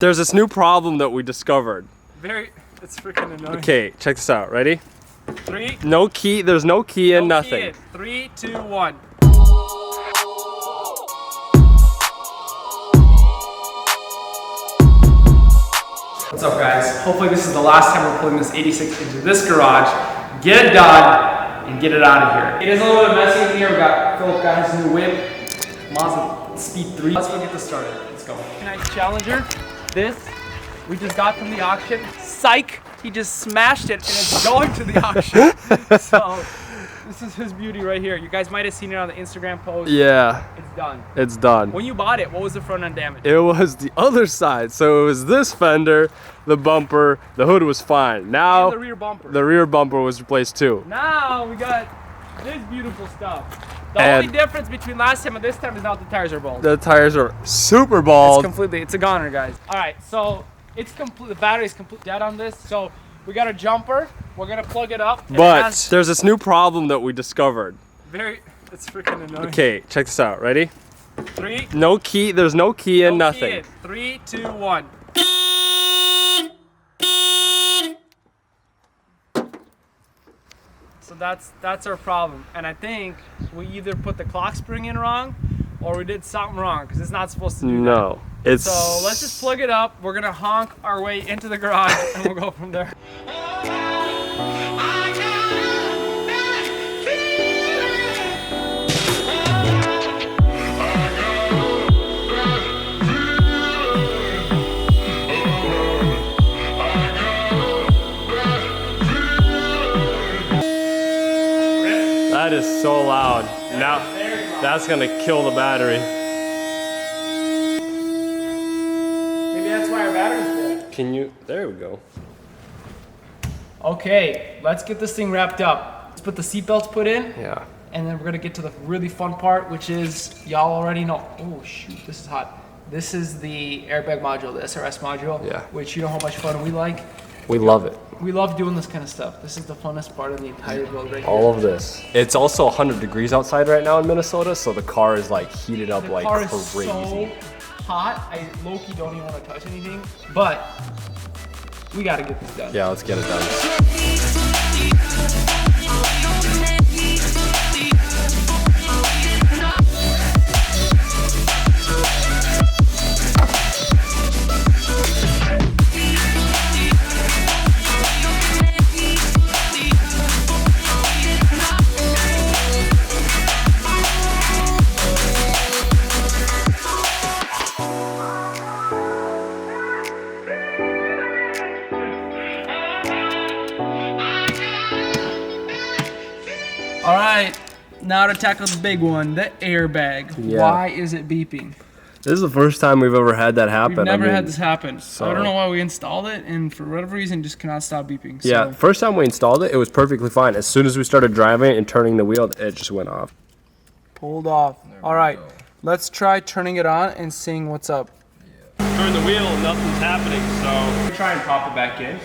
There's this new problem that we discovered. It's freaking annoying. Okay, check this out. Ready? 3. No key. There's no key and nothing. 3, 2, 1. What's up, guys? Hopefully this is the last time we're pulling this 86 into this garage. Get it done and get it out of here. It is a little bit messy in here. We got Philip got his new whip, Mazda Speed 3. Let's go get this started. Let's go. Nice Challenger. This we just got from the auction. Psych! He just smashed it and it's going to the auction. So this is his beauty right here. You guys might have seen it on the Instagram post. Yeah. It's done. It's done. When you bought it, what was the front end damage? It was the other side. So it was this fender, the bumper, the hood was fine. Now And the rear bumper. the rear bumper was replaced too. Now we got this beautiful stuff. The only difference between last time and this time is now the tires are bald. The tires are super bald. It's a goner, guys. All right, so it's complete. The battery's complete dead on this. So we got a jumper. We're gonna plug it up. But there's this new problem that we discovered. It's freaking annoying. Okay, check this out. Ready? 3. No key. There's no key and nothing. 3, 2, 1. So that's our problem, and I think we either put the clock spring in wrong, or we did something wrong because it's not supposed to do that. No, it's. So let's just plug it up. We're gonna honk our way into the garage, and we'll go from there. That is so loud. Now, that's gonna kill the battery. Maybe that's why our battery's dead. Can you? There we go. Okay, let's get this thing wrapped up. Let's put the seatbelts put in. Yeah. And then we're gonna get to the really fun part, which is, y'all already know. Oh shoot, this is hot. This is the airbag module, the SRS module. Yeah. Which you know how much fun we like. We love it. We love doing this kind of stuff. This is the funnest part of the entire build right here. All of this. It's also 100 degrees outside right now in Minnesota, so the car is like heated up like car crazy. is so hot. I low-key don't even want to touch anything, but we gotta get this done. Yeah, let's get it done. All right, now to tackle the big one, the airbag. Yeah. Why is it beeping? This is the first time we've ever had that happen. We've never had this happen. so- I don't know why we installed it, and for whatever reason, just cannot stop beeping. So. Yeah, first time we installed it, it was perfectly fine. As soon as we started driving it and turning the wheel, it just went off. Pulled off. All right, let's try turning it on and seeing what's up. Turn the wheel, nothing's happening, so. Try and pop it back in.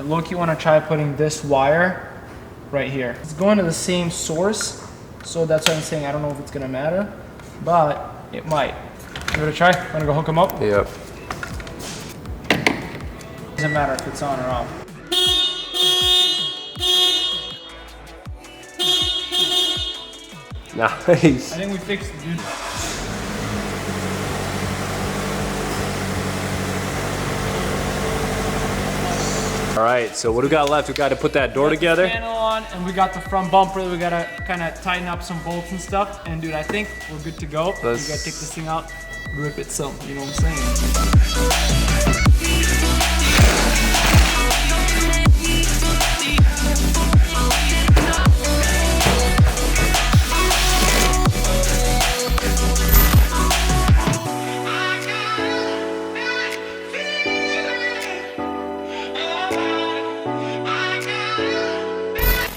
Look, you want to try putting this wire right here. It's going to the same source, so that's what I'm saying. I don't know if it's going to matter, but it might. Give it a try. Want to go hook them up? Yep. Doesn't matter if it's on or off. Nice. I think we fixed it, dude. All right, so what do we got left? We got to put that door together. Panel on, and we got the front bumper. We gotta kind of tighten up some bolts and stuff. And dude, I think we're good to go. We gotta take this thing out, rip it some. You know what I'm saying?